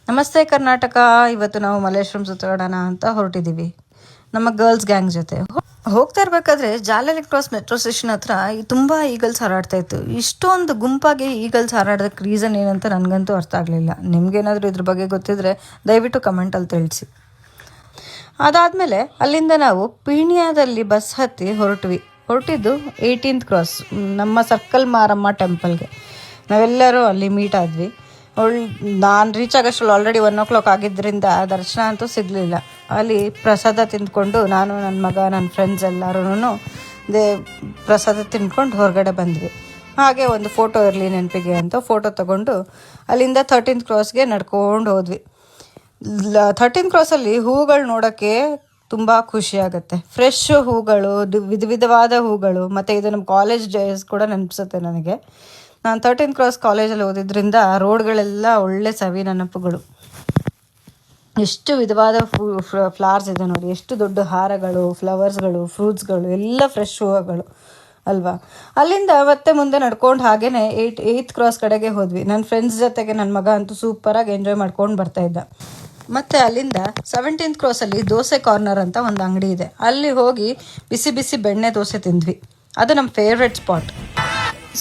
ನಮಸ್ತೆ ಕರ್ನಾಟಕ. ಇವತ್ತು ನಾವು ಮಲ್ಲೇಶ್ವರಂ ಸುತ್ತಾಡೋಣ ಅಂತ ಹೊರಟಿದ್ದೀವಿ ನಮ್ಮ ಗರ್ಲ್ಸ್ ಗ್ಯಾಂಗ್ ಜೊತೆ. ಹೋಗ್ತಾ ಇರ್ಬೇಕಾದ್ರೆ ಜಾಲಹಳ್ಳಿ ಕ್ರಾಸ್ ಮೆಟ್ರೋ ಸ್ಟೇಷನ್ ಹತ್ರ ತುಂಬ ಈಗಲ್ಸ್ ಹಾರಾಡ್ತಾ ಇತ್ತು. ಇಷ್ಟೊಂದು ಗುಂಪಾಗಿ ಈಗಲ್ಸ್ ಹಾರಾಡೋದಕ್ಕೆ ರೀಸನ್ ಏನಂತ ನನಗಂತೂ ಅರ್ಥ ಆಗಲಿಲ್ಲ. ನಿಮ್ಗೇನಾದರೂ ಇದ್ರ ಬಗ್ಗೆ ಗೊತ್ತಿದ್ರೆ ದಯವಿಟ್ಟು ಕಮೆಂಟಲ್ಲಿ ತಿಳಿಸಿ. ಅದಾದಮೇಲೆ ಅಲ್ಲಿಂದ ನಾವು ಪೀಣ್ಯದಲ್ಲಿ ಬಸ್ ಹತ್ತಿ ಹೊರಟಿದ್ದು 18th ಕ್ರಾಸ್ ನಮ್ಮ ಸರ್ಕಲ್ ಮಾರಮ್ಮ ಟೆಂಪಲ್ಗೆ. ನಾವೆಲ್ಲರೂ ಅಲ್ಲಿ ಮೀಟ್ ಆದ್ವಿ. ನಾನು ರೀಚ್ ಆಗೋಷ್ಟ್ರಲ್ಲಿ ಆಲ್ರೆಡಿ 1 o'clock ಆಗಿದ್ದರಿಂದ ದರ್ಶನ ಅಂತೂ ಸಿಗಲಿಲ್ಲ. ಅಲ್ಲಿ ಪ್ರಸಾದ ತಿಂದ್ಕೊಂಡು ನಾನು, ನನ್ನ ಮಗ, ನನ್ನ ಫ್ರೆಂಡ್ಸ್ ಎಲ್ಲರೂ ಪ್ರಸಾದ ತಿಂದ್ಕೊಂಡು ಹೊರಗಡೆ ಬಂದ್ವಿ. ಹಾಗೆ ಒಂದು ಫೋಟೋ ಇರಲಿ ನೆನಪಿಗೆ ಅಂತ ಫೋಟೋ ತೊಗೊಂಡು ಅಲ್ಲಿಂದ 13th ಕ್ರಾಸ್ಗೆ ನಡ್ಕೊಂಡು ಹೋದ್ವಿ. 13th ಕ್ರಾಸಲ್ಲಿ ಹೂಗಳು ನೋಡೋಕ್ಕೆ ತುಂಬ ಖುಷಿ ಆಗುತ್ತೆ. ಫ್ರೆಶ್ ಹೂಗಳು, ವಿಧವಾದ ಹೂಗಳು. ಮತ್ತು ಇದು ನಮ್ಮ ಕಾಲೇಜ್ ಡೇಸ್ ಕೂಡ ನೆನಪಿಸುತ್ತೆ ನನಗೆ. ನಾನು 13th ಕ್ರಾಸ್ ಕಾಲೇಜಲ್ಲಿ ಓದಿದ್ರಿಂದ ರೋಡ್ಗಳೆಲ್ಲ ಒಳ್ಳೆ ಸವಿ ನೆನಪುಗಳು. ಎಷ್ಟು ವಿಧವಾದ ಫ್ಲವರ್ಸ್ ಇದೆ ನೋಡಿ, ಎಷ್ಟು ದೊಡ್ಡ ಹಾರಗಳು, ಫ್ಲವರ್ಸ್ಗಳು, ಫ್ರೂಟ್ಸ್ಗಳು, ಎಲ್ಲ ಫ್ರೆಶ್ ಹೂವುಗಳು ಅಲ್ವಾ. ಅಲ್ಲಿಂದ ಮತ್ತೆ ಮುಂದೆ ನಡ್ಕೊಂಡು ಹಾಗೇನೆ 8th ಕ್ರಾಸ್ ಕಡೆಗೆ ಹೋದ್ವಿ. ನನ್ನ ಫ್ರೆಂಡ್ಸ್ ಜೊತೆಗೆ ನನ್ನ ಮಗ ಅಂತೂ ಸೂಪರಾಗಿ ಎಂಜಾಯ್ ಮಾಡ್ಕೊಂಡು ಬರ್ತಾಯಿದ್ದ. ಮತ್ತು ಅಲ್ಲಿಂದ 17th ಕ್ರಾಸಲ್ಲಿ ದೋಸೆ ಕಾರ್ನರ್ ಅಂತ ಒಂದು ಅಂಗಡಿ ಇದೆ. ಅಲ್ಲಿ ಹೋಗಿ ಬಿಸಿ ಬಿಸಿ ಬೆಣ್ಣೆ ದೋಸೆ ತಿಂದ್ವಿ. ಅದು ನಮ್ಮ ಫೇವ್ರೆಟ್ ಸ್ಪಾಟ್.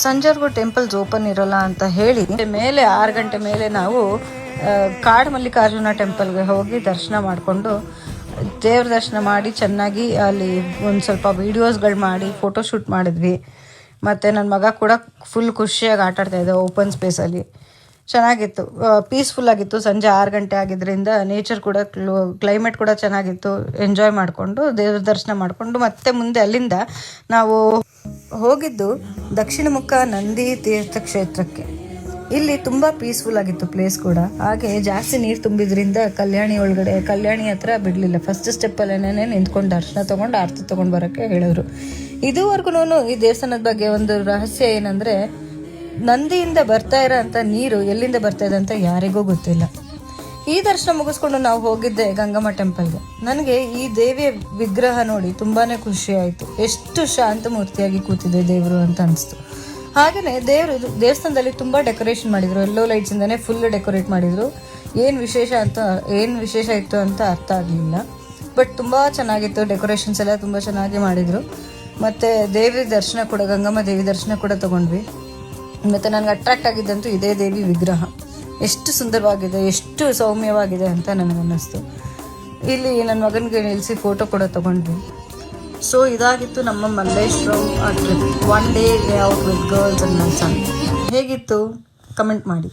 ಸಂಜರ್ಗೂ ಟೆಂಪಲ್ಸ್ ಓಪನ್ ಇರೋಲ್ಲ ಅಂತ ಹೇಳಿ ಮೇಲೆ 6 ಗಂಟೆ ಮೇಲೆ ನಾವು ಕಾಡು ಮಲ್ಲಿಕಾರ್ಜುನ ಟೆಂಪಲ್ಗೆ ಹೋಗಿ ದರ್ಶನ ಮಾಡಿಕೊಂಡು ದೇವ್ರ ದರ್ಶನ ಮಾಡಿ ಚೆನ್ನಾಗಿ ಅಲ್ಲಿ ಒಂದು ಸ್ವಲ್ಪ ವೀಡಿಯೋಸ್ಗಳು ಮಾಡಿ ಫೋಟೋಶೂಟ್ ಮಾಡಿದ್ವಿ. ಮತ್ತು ನನ್ನ ಮಗ ಕೂಡ ಫುಲ್ ಖುಷಿಯಾಗಿ ಆಟಾಡ್ತಾಯಿದ್ದ ಓಪನ್ ಸ್ಪೇಸಲ್ಲಿ. ಚೆನ್ನಾಗಿತ್ತು, ಪೀಸ್ಫುಲ್ ಆಗಿತ್ತು. ಸಂಜೆ 6 ಗಂಟೆ ಆಗಿದ್ದರಿಂದ ನೇಚರ್ ಕೂಡ ಕ್ಲೈಮೇಟ್ ಕೂಡ ಚೆನ್ನಾಗಿತ್ತು. ಎಂಜಾಯ್ ಮಾಡಿಕೊಂಡು ದೇವ್ರ ದರ್ಶನ ಮಾಡಿಕೊಂಡು ಮತ್ತೆ ಮುಂದೆ ಅಲ್ಲಿಂದ ನಾವು ಹೋಗಿದ್ದು ದಕ್ಷಿಣ ಮುಖ ನಂದಿ ತೀರ್ಥ ಕ್ಷೇತ್ರಕ್ಕೆ. ಇಲ್ಲಿ ತುಂಬ ಪೀಸ್ಫುಲ್ ಆಗಿತ್ತು ಪ್ಲೇಸ್ ಕೂಡ. ಹಾಗೆ ಜಾಸ್ತಿ ನೀರು ತುಂಬಿದ್ರಿಂದ ಕಲ್ಯಾಣಿ ಹತ್ರ ಬಿಡಲಿಲ್ಲ. ಫಸ್ಟ್ ಸ್ಟೆಪ್ಪಲ್ಲೇ ನಿಂತ್ಕೊಂಡು ದರ್ಶನ ತೊಗೊಂಡು ಆರತಿ ತೊಗೊಂಡು ಬರೋಕ್ಕೆ ಹೇಳಿದ್ರು. ಇದುವರೆಗೂ ಈ ದೇವಸ್ಥಾನದ ಬಗ್ಗೆ ಒಂದು ರಹಸ್ಯ ಏನಂದರೆ, ನಂದಿಯಿಂದ ಬರ್ತಾ ಇರೋ ಅಂಥ ನೀರು ಎಲ್ಲಿಂದ ಬರ್ತಾ ಇದೆ ಅಂತ ಯಾರಿಗೂ ಗೊತ್ತಿಲ್ಲ. ಈ ದರ್ಶನ ಮುಗಿಸ್ಕೊಂಡು ನಾವು ಹೋಗಿದ್ದೆ ಗಂಗಮ್ಮ ಟೆಂಪಲ್ಗೆ. ನನಗೆ ಈ ದೇವಿಯ ವಿಗ್ರಹ ನೋಡಿ ತುಂಬಾ ಖುಷಿ ಆಯಿತು. ಎಷ್ಟು ಶಾಂತ ಮೂರ್ತಿಯಾಗಿ ಕೂತಿದೆ ದೇವರು ಅಂತ ಅನಿಸ್ತು. ಹಾಗೆಯೇ ದೇವಸ್ಥಾನದಲ್ಲಿ ತುಂಬ ಡೆಕೋರೇಷನ್ ಮಾಡಿದರು. ಎಲ್ಲೋ ಲೈಟ್ಸಿಂದನೇ ಫುಲ್ ಡೆಕೋರೇಟ್ ಮಾಡಿದರು. ಏನು ವಿಶೇಷ ಇತ್ತು ಅಂತ ಅರ್ಥ ಆಗಲಿಲ್ಲ. ಬಟ್ ತುಂಬ ಚೆನ್ನಾಗಿತ್ತು. ಡೆಕೋರೇಷನ್ಸ್ ಎಲ್ಲ ತುಂಬ ಚೆನ್ನಾಗಿ ಮಾಡಿದರು. ಮತ್ತು ದೇವಿ ದರ್ಶನ ಕೂಡ, ಗಂಗಮ್ಮ ದೇವಿ ದರ್ಶನ ಕೂಡ ತೊಗೊಂಡ್ವಿ. ಮತ್ತು ನನಗೆ ಅಟ್ರಾಕ್ಟ್ ಆಗಿದ್ದಂತೂ ಇದೇ ದೇವಿ ವಿಗ್ರಹ. ಎಷ್ಟು ಸುಂದರವಾಗಿದೆ, ಎಷ್ಟು ಸೌಮ್ಯವಾಗಿದೆ ಅಂತ ನನಗನ್ನಿಸ್ತು. ಇಲ್ಲಿ ನನ್ನ ಮಗನಿಗೆ ನಿಲ್ಲಿಸಿ ಫೋಟೋ ಕೂಡ ತೊಗೊಂಡ್ವಿ. ಸೊ ಇದಾಗಿತ್ತು ನಮ್ಮ Malleshwaram trip. 1 day out with girls and my son. ಹೇಗಿತ್ತು ಕಮೆಂಟ್ ಮಾಡಿ.